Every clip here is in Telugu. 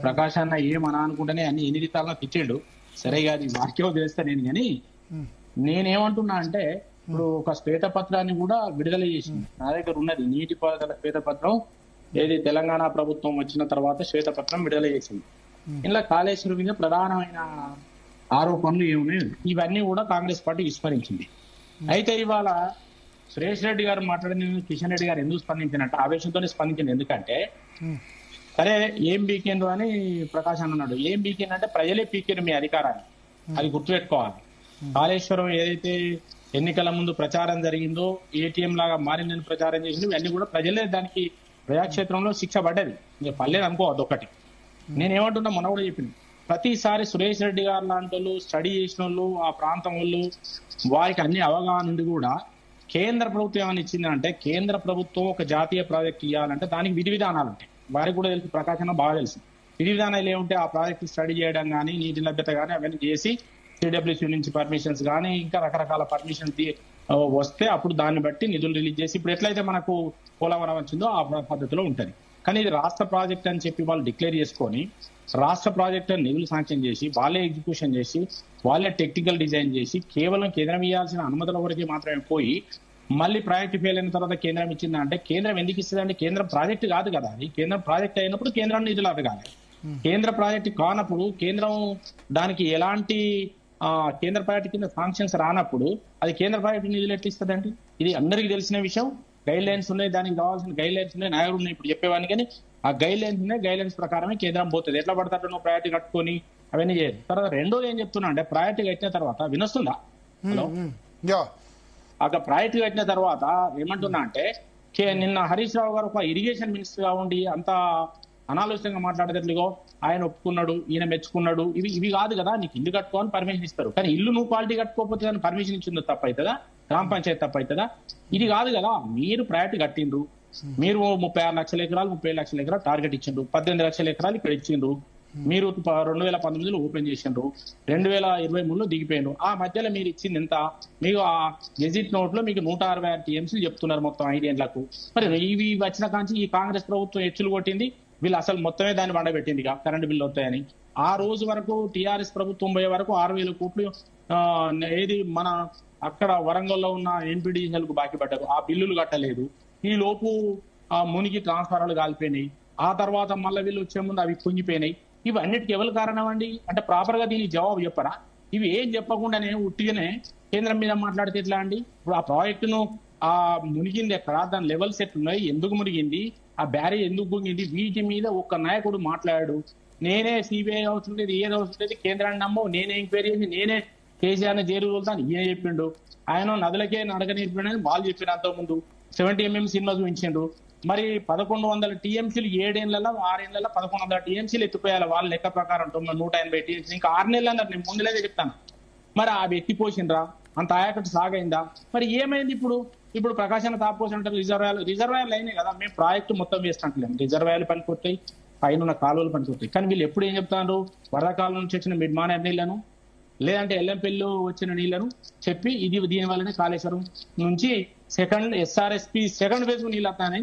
ప్రకాష్ అన్న ఏమనా అనుకుంటేనే అన్ని ఎన్ని రీతాలను తెచ్చిండు. సరే కాదు వాక్యం చేస్తా నేను కానీ నేనేమంటున్నా అంటే ఇప్పుడు ఒక శ్వేతపత్రాన్ని కూడా విడుదల చేసింది. నా దగ్గర ఉన్నది నీటిపారుదల శ్వేతపత్రం. ఏది తెలంగాణ ప్రభుత్వం వచ్చిన తర్వాత శ్వేతపత్రం విడుదల చేసింది. ఇలా కాళేశ్వరం మీద ప్రధానమైన ఆరోపణలు ఏమున్నాయి ఇవన్నీ కూడా కాంగ్రెస్ పార్టీ విస్మరించింది. అయితే ఇవాళ సురేష్ రెడ్డి గారు మాట్లాడిన కిషన్ రెడ్డి గారు ఎందుకు స్పందించినట్టు ఆవేశంతోనే స్పందించింది. ఎందుకంటే సరే ఏం పీకేండ్రు అని ప్రకాష్ అన్నాడు. ఏం పీకేండు అంటే ప్రజలే పీకేరు మీ అధికారాన్ని, అది గుర్తుపెట్టుకోవాలి. కాళేశ్వరం ఏదైతే ఎన్నికల ముందు ప్రచారం జరిగిందో ఏటీఎం లాగా మారిందని ప్రచారం చేసింది, ఇవన్నీ కూడా ప్రజలే దానికి ప్రజాక్షేత్రంలో శిక్ష పడ్డది. ఇంకా పర్లేదు అనుకోవద్దు. ఒకటి నేనేమంటున్నా మొన్న కూడా చెప్పింది, ప్రతిసారి సురేష్ రెడ్డి గారు లాంటి వాళ్ళు స్టడీ చేసిన వాళ్ళు ఆ ప్రాంతం వాళ్ళు వారికి అన్ని అవగాహన ఉండి కూడా కేంద్ర ప్రభుత్వం ఏమని ఇచ్చిందంటే కేంద్ర ప్రభుత్వం ఒక జాతీయ ప్రాజెక్ట్ ఇవ్వాలంటే దానికి విధి విధానాలు ఉంటాయి. వారికి కూడా తెలుసు, ప్రకాశం బాగా తెలుసు. విధి విధానాలు ఏముంటే ఆ ప్రాజెక్ట్ స్టడీ చేయడం కానీ నీటి లభ్యత కానీ అవన్నీ చేసి సిడబ్ల్యూసీ నుంచి పర్మిషన్స్ కానీ ఇంకా రకరకాల పర్మిషన్స్ వస్తే అప్పుడు దాన్ని బట్టి నిధులు రిలీజ్ చేసి ఇప్పుడు ఎట్లయితే మనకు పోలవరం వచ్చిందో ఆ పద్ధతిలో ఉంటుంది. కానీ ఇది రాష్ట్ర ప్రాజెక్ట్ అని చెప్పి వాళ్ళు డిక్లేర్ చేసుకొని రాష్ట్ర ప్రాజెక్ట్ నిధులు శాంక్షన్ చేసి వాళ్ళే ఎగ్జిక్యూషన్ చేసి వాళ్ళే టెక్నికల్ డిజైన్ చేసి కేవలం కేంద్రం ఇవ్వాల్సిన అనుమతుల వరకే మాత్రమే పోయి మళ్ళీ ప్రాజెక్ట్ ఫెయిల్ అయిన తర్వాత కేంద్రం ఇచ్చిందా అంటే కేంద్రం ఎందుకు ఇస్తుంది అంటే కేంద్రం ప్రాజెక్ట్ కాదు కదా. అది కేంద్రం ప్రాజెక్ట్ అయినప్పుడు కేంద్రాన్ని నిధులు అడగాలి. కేంద్ర ప్రాజెక్ట్ కానప్పుడు కేంద్రం దానికి ఎలాంటి కేంద్ర ప్రాజెక్ట్ కింద శాంక్షన్స్ రానప్పుడు అది కేంద్ర ప్రాజెక్ట్ నిధులు ఎట్లా ఇస్తుందండి. ఇది అందరికీ తెలిసిన విషయం. గైడ్ లైన్స్ ఉన్నాయి, దానికి కావాల్సిన గైడ్ లైన్స్ ఉన్నాయి, నాయకుడు ఉన్నాయి. ఇప్పుడు చెప్పేవాడిని కానీ ఆ గైడ్ లైన్స్ ఉన్నాయి, గైడ్ లైన్స్ ప్రకారమే కేంద్రం పోతుంది. ఎట్లా పడతాడు నువ్వు ప్రయారిటీ కట్టుకొని అవన్నీ చేయదు. తర్వాత రెండోది ఏం చెప్తున్నా అంటే ప్రయారిటీ కట్టిన తర్వాత వినొస్తుందా హలో ఆ ప్రాజెక్ట్ కట్టిన తర్వాత ఏమంటున్నా అంటే నిన్న హరీష్ రావు గారు ఒక ఇరిగేషన్ మినిస్టర్ గా ఉండి అంత అనాలోచితంగా మాట్లాడేటట్లుగో ఆయన ఒప్పుకున్నాడు, ఈయన మెచ్చుకున్నాడు, ఇవి కాదు కదా. నీకు ఇల్లు కట్టుకోవాలని పర్మిషన్ ఇస్తారు, కానీ ఇల్లు నువ్వు క్వాలిటీ కట్టుకోకపోతే దాన్ని పర్మిషన్ ఇచ్చిందో తప్పు అవుతుందా, గ్రామ పంచాయతీ తప్పు అవుతుందా? ఇది కాదు కదా. మీరు ప్రయారిటీ కట్టిండ్రు, మీరు 36 లక్షల ఎకరాలు 37 లక్షల ఎకరాలు టార్గెట్ ఇచ్చిండ్రు, 18 లక్షల ఎకరాలు ఇక్కడ ఇచ్చిండ్రు. మీరు 2019లో ఓపెన్ చేసిండ్రు, 2023లో దిగిపోయిండ్రు. ఆ మధ్యలో మీరు ఇచ్చింది ఎంత? మీకు ఆ గెజిట్ నోట్ లో మీకు 166 టీఎంసీలు చెప్తున్నారు మొత్తం 5 ఏళ్లకు. మరి ఇవి వచ్చిన కాంచి ఈ కాంగ్రెస్ ప్రభుత్వం హెచ్చులు కొట్టింది, వీళ్ళు అసలు మొత్తమే దాన్ని బండబెట్టింది కరెంటు బిల్లు వస్తాయని. ఆ రోజు వరకు టీఆర్ఎస్ ప్రభుత్వం పోయే వరకు 6,000 కోట్లు ఏది మన అక్కడ వరంగల్లో ఉన్న ఎన్పీడీసీఎల్ కు బాకీ పడ్డారు, ఆ బిల్లులు కట్టలేదు. ఈ లోపు మునిగి ట్రాన్స్ఫారాలు కాలిపోయినాయి. ఆ తర్వాత మళ్ళీ వీళ్ళు వచ్చే ముందు అవి కుంగిపోయినాయి. ఇవి అన్నిటికీ ఎవరు కారణం అండి అంటే ప్రాపర్ గా దీనికి జవాబు చెప్పరా? ఇవి ఏం చెప్పకుండానే ఉట్టిగానే కేంద్రం మీద మాట్లాడితే ఎట్లా అండి? ఇప్పుడు ఆ ప్రాజెక్టును ఆ మునిగింది ఎక్కడ, దాని లెవెల్స్ ఎట్లున్నాయి, ఎందుకు మునిగింది, ఆ బ్యారేజ్ ఎందుకు మునిగింది, వీటి మీద ఒక్క నాయకుడు మాట్లాడాడు. నేనే సిబిఐ అవసరం లేదు, ఏది అవసరం లేదు, కేంద్రాన్ని నమ్మో, నేనే ఎంక్వైరీ చేసి నేనే కేసీఆర్ని జైలు తోలుతాను ఈయన చెప్పిండు. ఆయన నదులకే నడక నేర్పిండని వాళ్ళు చెప్పిన అంతకు ముందు 70 mm సినిమా చూపించిండు. మరి 1100 టీఎంసీలు 7 ఏళ్లలో 6 ఏళ్లలో 1100 టీఎంసీలు ఎత్తిపోయాలి వాళ్ళ లెక్క ప్రకారం. 180 టీఎంసీ ఇంకా 6 నెలలు అన్నారు. నేను ముందులే చెప్తాను. మరి అవి ఎత్తిపోసిండ్రా? అంత ఆయకట్టు సాగైందా? మరి ఏమైంది ఇప్పుడు? ఇప్పుడు ప్రకాశాన్ని తాపోసినట్టు రిజర్వాయర్లు అయినాయి కదా. మేము ప్రాజెక్టు మొత్తం వేస్ట్ అంటలేము, రిజర్వాయర్లు పనికొస్తాయి, పైన కాలువలు పనికొస్తాయి. కానీ వీళ్ళు ఎప్పుడు ఏం చెప్తారు? వరదకాలం నుంచి వచ్చిన మిడ్ మానేర్ నీళ్లను లేదంటే ఎల్లంపల్లిలో వచ్చిన నీళ్లను చెప్పి ఇది దీని వల్లనే కాళేశ్వరం నుంచి ఎస్ఆర్ఎస్పీ సెకండ్ ఫేజ్ నీళ్ళు వస్తాయని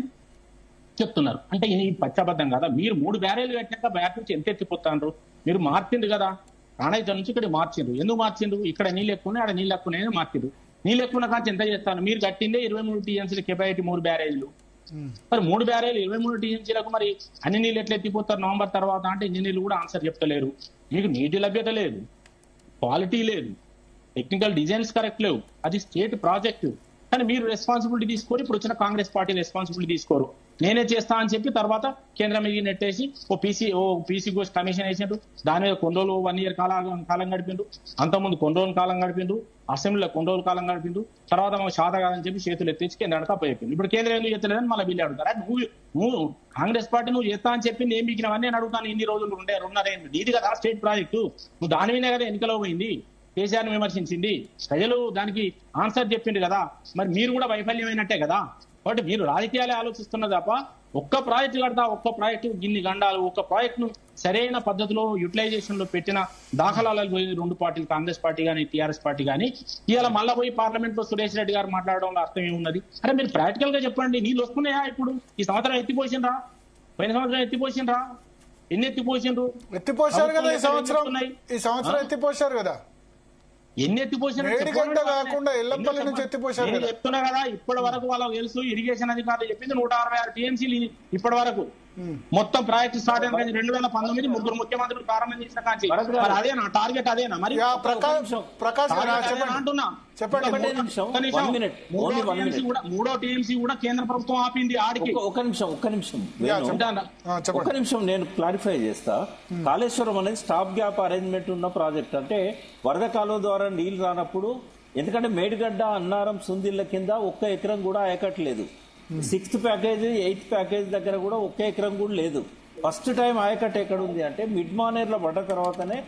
చెప్తున్నారు. అంటే ఇది పచ్చబద్ధం కదా. మీరు 3 బ్యారేలు కట్టినాక బ్యాక్ నుంచి ఎంత ఎత్తిపోతారు? మీరు మార్చిండ్రు కదా, రాణైజర్ నుంచి ఇక్కడ మార్చిండ్రు. ఎందుకు మార్చిండ్రు? ఇక్కడ నీళ్ళు ఎక్కువ ఉన్నాయి, ఆడ నీళ్ళు ఎక్కువ ఉన్నాయని మార్చిండ్రు. నీళ్ళు ఎక్కువ కాంచి ఎంత చేస్తాను? మీరు కట్టిందే 23 టీఎంసీల కెపాసిటీ 3 బ్యారేజ్లు. మరి 3 బ్యారేలు 23 టీఎంసీలకు మరి అన్ని నీళ్ళు ఎట్లా ఎత్తిపోతారు నవంబర్ తర్వాత అంటే ఇంజనీర్లు కూడా ఆన్సర్ చెప్తలేరు. మీకు నీటి లభ్యత లేదు, క్వాలిటీ లేదు, టెక్నికల్ డిజైన్స్ కరెక్ట్ లేవు, అది స్టేట్ ప్రాజెక్టు. కానీ మీరు రెస్పాన్సిబిలిటీ తీసుకోరు. ఇప్పుడు వచ్చిన కాంగ్రెస్ పార్టీ రెస్పాన్సిబిలిటీ తీసుకోరు. నేనే చేస్తా అని చెప్పి తర్వాత కేంద్రం మీద నెట్టేసి ఓ పీసీ కోర్స్ కమిషన్ వేసిండ్రు. దాని మీద కొన్ని రోజులు 1 year కాలం గడిపిండ్రు. అంతకుముందు కొన్ని రోజులు కాలం గడిపిండ్రు. అసెంబ్లీలో కొన్ని రోజులు కాలం గడిపిండ్రు. తర్వాత మాకు శాత కాదని చెప్పి చేతులు ఎత్తించి కేంద్రానికి అప్పచెప్పింది. ఇప్పుడు కేంద్రం ఎందుకు ఎత్తలేదని మళ్ళీ బిల్లు అడుగుతారా? నువ్వు కాంగ్రెస్ పార్టీ నువ్వు చేస్తా అని చెప్పింది ఏం మిగిలినవన్నీ నేను అడుగుతాను. ఇన్ని రోజులు ఉన్నారేంటి? నీది కదా స్టేట్ ప్రాజెక్టు, నువ్వు దాని మీదే కదా ఎన్నికలో పోయింది, కేసీఆర్ విమర్శించింది, ప్రజలు దానికి ఆన్సర్ చెప్పింది కదా. మరి మీరు కూడా వైఫల్యమైనట్టే కదా. కాబట్టి మీరు రాజకీయాలే ఆలోచిస్తున్న తప్ప ఒక్క ప్రాజెక్టు కడతా, ఒక్క ప్రాజెక్టు గిన్ని గండాలు, ఒక్క ప్రాజెక్ట్ ను సరైన పద్ధతిలో యూటిలైజేషన్ లో పెట్టిన దాఖలాలు పోయింది 2 పార్టీలు, కాంగ్రెస్ పార్టీ కానీ టీఆర్ఎస్ పార్టీ కానీ. ఇవాళ మళ్ళీ పోయి పార్లమెంట్ లో సురేష్ రెడ్డి గారు మాట్లాడడంలో అర్థం ఏమున్నది? అరే మీరు ప్రాక్టికల్ గా చెప్పండి. నీళ్ళు వస్తున్నాయా? ఇప్పుడు ఈ సంవత్సరం ఎత్తిపోసిండ్రా? పోయిన సంవత్సరం ఎత్తిపోసిండ్రా? ఎన్ని ఎత్తిపోసిండ్రు? ఎత్తిపోశారు కదా ఈ సంవత్సరం ఎత్తిపోశారు కదా. ఎన్ని ఎత్తిపోసిన కాకుండా ఎల్లపల్లి నుంచి ఎత్తిపోశారు. చెప్తున్నా కదా, ఇప్పటి వరకు వాళ్ళకి తెలుసు. ఇరిగేషన్ అధికారులు చెప్పింది 166 టీఎంసీలు ఇప్పటి వరకు. మొత్తం ప్రాజెక్ట్ స్టార్ట్ అయిన 2019 ముగ్గురు ముఖ్యమంత్రులు ప్రారంభం చేసిన కాంచి అదేనా టార్గెట్? అదేనా మరి? అంటున్నా మూడో టీఎంసీ కూడా కేంద్ర ప్రభుత్వం ఆపింది ఆడికి. ఒక్క నిమిషం నేను క్లారిఫై చేస్తా. కాళేశ్వరం అనేది స్టాప్ గ్యాప్ అరేంజ్మెంట్ ఉన్న ప్రాజెక్ట్. అంటే వరద కాలువ ద్వారా నీళ్లు రానప్పుడు, ఎందుకంటే మేడిగడ్డ, అన్నారం, సుందిళ్ల కింద ఒక్క ఎకరం కూడా ఆయకట్లేదు. 6th ప్యాకేజ్ 8th ప్యాకేజ్ దగ్గర కూడా ఒక్క ఎకరం కూడా లేదు. ఫస్ట్ టైం ఆయకట్టు ఎక్కడ ఉంది అంటే మిడ్ మానేర్లో పడ్డ తర్వాతనే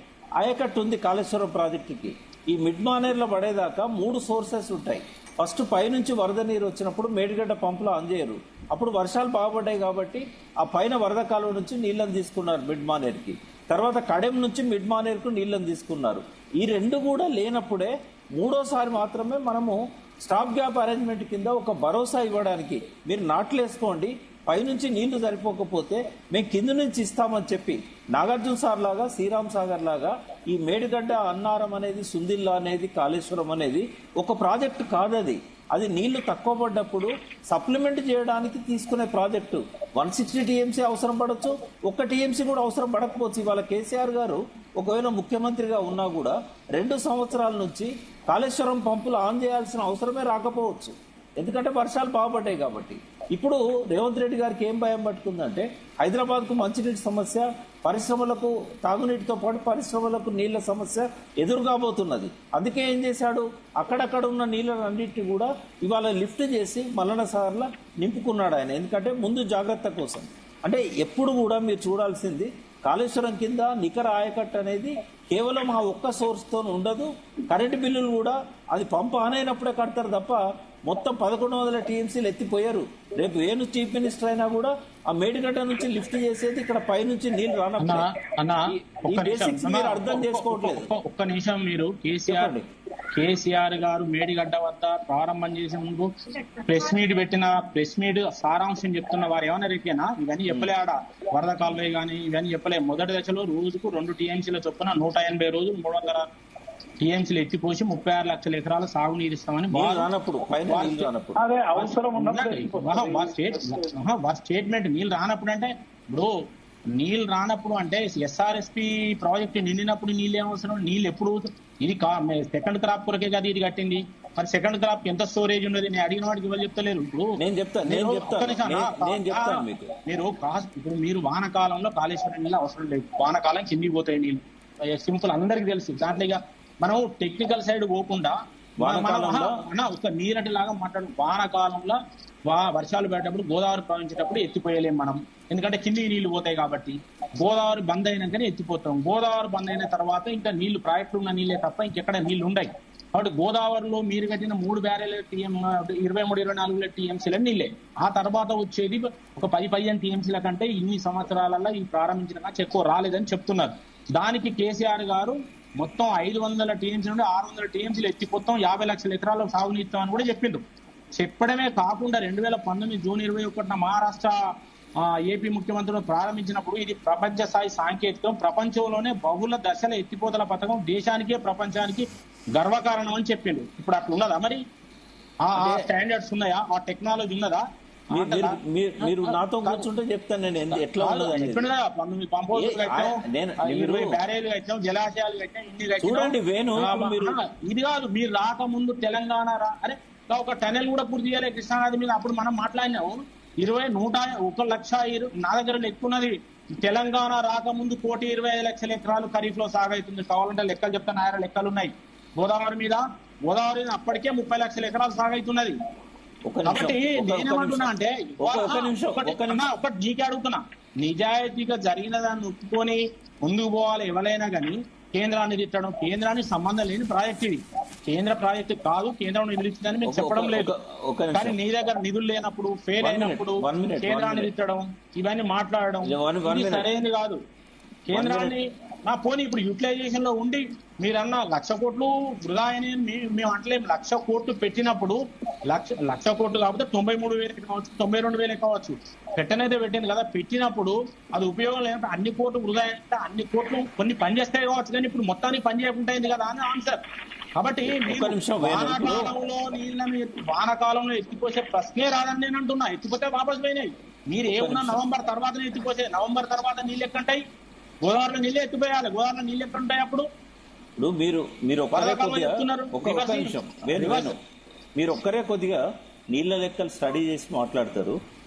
ఆయకట్టు ఉంది కాళేశ్వరం ప్రాజెక్టుకి. ఈ మిడ్ మానేర్లో పడేదాకా 3 సోర్సెస్ ఉంటాయి. ఫస్ట్ పైనుంచి వరద నీరు వచ్చినప్పుడు మేడిగడ్డ పంపులో అందజేయరు. అప్పుడు వర్షాలు బాగుపడ్డాయి కాబట్టి ఆ పైన వరద కాలువ నుంచి నీళ్లను తీసుకున్నారు మిడ్ మానేర్కి. తర్వాత కడెం నుంచి మిడ్ మానేర్కు నీళ్లను తీసుకున్నారు. ఈ రెండు కూడా లేనప్పుడే మూడోసారి మాత్రమే మనము స్టాప్ గ్యాప్ అరేంజ్మెంట్ కింద ఒక భరోసా ఇవ్వడానికి, మీరు నాట్లు వేసుకోండి, పైనుంచి నీళ్లు సరిపోకపోతే మేము కింద నుంచి ఇస్తామని చెప్పి నాగార్జున సార్ లాగా, శ్రీరామ్ సాగర్ లాగా ఈ మేడిగడ్డ, అన్నారం అనేది, సుందిల్లా అనేది, కాళేశ్వరం అనేది ఒక ప్రాజెక్టు కాదది. అది నీళ్లు తక్కువ పడ్డప్పుడు సప్లిమెంట్ చేయడానికి తీసుకునే ప్రాజెక్టు. 160 టీఎంసీ అవసరం పడవచ్చు, 1 టీఎంసీ కూడా అవసరం పడకపోవచ్చు. ఇవాళ కేసీఆర్ గారు ఒకవేళ ముఖ్యమంత్రిగా ఉన్నా కూడా 2 సంవత్సరాల నుంచి కాళేశ్వరం పంపులు ఆన్ చేయాల్సిన అవసరమే రాకపోవచ్చు, ఎందుకంటే వర్షాలు బాగుపడ్డాయి కాబట్టి. ఇప్పుడు రేవంత్ రెడ్డి గారికి ఏం భయం పట్టుకుందంటే హైదరాబాద్కు మంచినీటి సమస్య, పరిశ్రమలకు తాగునీటితో పాటు పరిశ్రమలకు నీళ్ల సమస్య ఎదురుగాబోతున్నది. అందుకే ఏం చేశాడు, అక్కడక్కడ ఉన్న నీళ్ళన్నింటినీ కూడా ఇవాళ లిఫ్ట్ చేసి మల్లన సాగర్లో నింపుకున్నాడు ఆయన. ఎందుకంటే ముందు జాగ్రత్త కోసం. అంటే ఎప్పుడు కూడా మీరు చూడాల్సింది కాళేశ్వరం కింద నికర ఆయకట్టు అనేది కేవలం ఆ ఒక్క సోర్స్తో ఉండదు. కరెంటు బిల్లులు కూడా అది పంపు ఆన్ అయినప్పుడే కడతారు తప్ప మొత్తం 1100 టీఎంసీలు ఎత్తిపోయారు. రేపు ఏను చీఫ్ మినిస్టర్ అయినా కూడా ఆ మేడిగడ్డ నుంచి లిఫ్ట్ చేసేది ఇక్కడ పై నుంచి నీళ్లు రానప్పుడు మీరు అర్థం చేసుకోవట్లేదు. ఒక్క నిమిషం, మీరు కేసీఆర్ గారు మేడిగడ్డ వద్ద ప్రారంభం చేసే ముందు ప్రెస్ మీట్ పెట్టిన ప్రెస్ మీట్ సారాంశం చెప్తున్న వారు ఏమైనా రీతినా ఇవన్నీ చెప్పలే. ఆడ వరద కాలువే కానీ ఇవన్నీ చెప్పలే. మొదటి దశలో రోజుకు 2 టీఎంసీల చొప్పున 180 రోజులు 300 టీఎంసీలు ఎత్తిపోసి 36 లక్షల ఎకరాల సాగునీరు ఇస్తామని అదే అవసరం స్టేట్మెంట్. నీళ్ళు రానప్పుడు అంటే ఇప్పుడు నీళ్ళు రానప్పుడు అంటే ఎస్ఆర్ఎస్పి ప్రాజెక్టు నిండినప్పుడు నీళ్ళు ఏమవసరం? నీళ్ళు ఎప్పుడు? ఇది సెకండ్ క్రాప్ కొరకే కదా ఇది కట్టింది. మరి సెకండ్ క్రాప్ ఎంత స్టోరేజ్ ఉన్నది? నేను అడిగిన వాడికి ఇవ్వాలి చెప్తలేరు. ఇప్పుడు ఇప్పుడు మీరు వానకాలంలో కాళేశ్వరం నీళ్ళు అవసరం లేదు. వానకాలం కిందికి పోతాయి నీళ్ళు, సింపుల్, అందరికి తెలుసు. దాంట్లో ఇక మనం టెక్నికల్ సైడ్ పోకుండా ఒక నీరటి లాగా మాట్లాడు. వానకాలంలో వర్షాలు పడేటప్పుడు గోదావరి ప్రవహించేటప్పుడు ఎత్తిపోయలేం మనం, ఎందుకంటే కింది నీళ్లు పోతాయి కాబట్టి. గోదావరి బంద్ అయినాకనే ఎత్తిపోతాం. గోదావరి బంద్ అయిన తర్వాత ఇంకా నీళ్లు ప్రాజెక్టులు ఉన్న నీళ్ళే తప్ప ఇంకెక్కడ నీళ్లు ఉన్నాయి. కాబట్టి గోదావరిలో మీరు కట్టిన 3 బ్యారెల్ 23-24 టీఎంసీల నీళ్ళే. ఆ తర్వాత వచ్చేది ఒక 10-15 టీఎంసీల కంటే ఇన్ని సంవత్సరాలలో ఈ ప్రారంభించిన కానీ ఎక్కువ రాలేదని చెప్తున్నారు. దానికి కేసీఆర్ గారు మొత్తం 500 టీఎంసీ నుండి 600 టీఎంసీలు ఎత్తిపోతాం, 50 లక్షల ఎకరాలు సాగునీస్తాం అని కూడా చెప్పిండ్రు. చెప్పడమే కాకుండా 2019 జూన్ 21న మహారాష్ట్ర ఏపీ ముఖ్యమంత్రులు ప్రారంభించినప్పుడు ఇది ప్రపంచ స్థాయి సాంకేతికం, ప్రపంచంలోనే బహుళ దశల ఎత్తిపోతల పథకం, దేశానికే ప్రపంచానికి గర్వకారణం అని చెప్పిండు. ఇప్పుడు అట్లా ఉన్నదా? మరి ఆ స్టాండర్డ్స్ ఉన్నాయా? ఆ టెక్నాలజీ ఉన్నదా? మీరు నాతో కూర్చుంటే చెప్తాను నేను ఎట్లా ఉన్నది. బ్యారేలు కట్టాం, జలాశయాలు కట్టాం, ఇన్ని చూడండి వేణు. ఇది కాదు, మీరు రాకముందు తెలంగాణ అరే ఒక టనెల్ కూడా పూర్తి చేయాలి కృష్ణానది మీద. అప్పుడు మనం మాట్లాడినాము 101 లక్ష, నా దగ్గర ఎక్కున్నది. తెలంగాణ రాకముందు 1,25 లక్షల ఎకరాలు ఖరీఫ్ లో సాగవుతుంది. కావాలంటే లెక్కలు చెప్తాను, 1000 లెక్కలు ఉన్నాయి. గోదావరి మీద అప్పటికే 30 లక్షల ఎకరాలు సాగవుతున్నది. కాబట్టి నేనేమంటున్నా అంటే ఒకటి జీకే అడుగుతున్నా, నిజాయితీగా జరిగిన దాన్ని ఒప్పుకొని ముందుకు పోవాలి ఎవరైనా కానీ. కేంద్రాన్ని తిట్టడం, కేంద్రానికి సంబంధం లేని ప్రాజెక్ట్ ఇది. కేంద్ర ప్రాజెక్టు కాదు, కేంద్రం నిధులు ఇచ్చిందని మీకు చెప్పడం లేదు. కానీ నీ దగ్గర నిధులు లేనప్పుడు, ఫెయిల్ అయినప్పుడు కేంద్రాన్ని తిట్టడం, ఇవన్నీ మాట్లాడడం సరైనది కాదు. కేంద్రాన్ని పోనీ ఇప్పుడు యూటిలైజేషన్ లో ఉండి మీరన్న 1,00,000 కోట్లు వృధా అని మేము అంటలేం. 1,00,000 కోట్లు పెట్టినప్పుడు 1,00,000 కోట్లు కాకపోతే 93,000 కావచ్చు, 92,000 కావచ్చు, పెట్టనైతే పెట్టింది కదా. పెట్టినప్పుడు అది ఉపయోగం లేదంటే అన్ని కోట్లు వృధా అంటే అన్ని కోట్లు కొన్ని పని చేస్తాయి కావచ్చు, కానీ ఇప్పుడు మొత్తానికి పని చేయకుండా అయింది కదా అని ఆన్సర్. కాబట్టి వానాకాలంలో ఎత్తిపోసే ప్రశ్నే రాదని నేను అంటున్నా. ఎత్తిపోతే వాపస్ పోయినాయి. మీరు ఏమన్నా నవంబర్ తర్వాతనే ఎత్తిపోసే. నవంబర్ తర్వాత నీళ్ళు ఎక్కంటాయి, గోదావరిలో నీళ్ళే ఎత్తిపోయాలి. గోదావరిలో నీళ్ళు ఎక్కడుంటాయి అప్పుడు? ఇప్పుడు మీరు ఒక్కరే కొద్దిగా నీళ్ల లెక్కలు స్టడీ చేసి మాట్లాడతారు.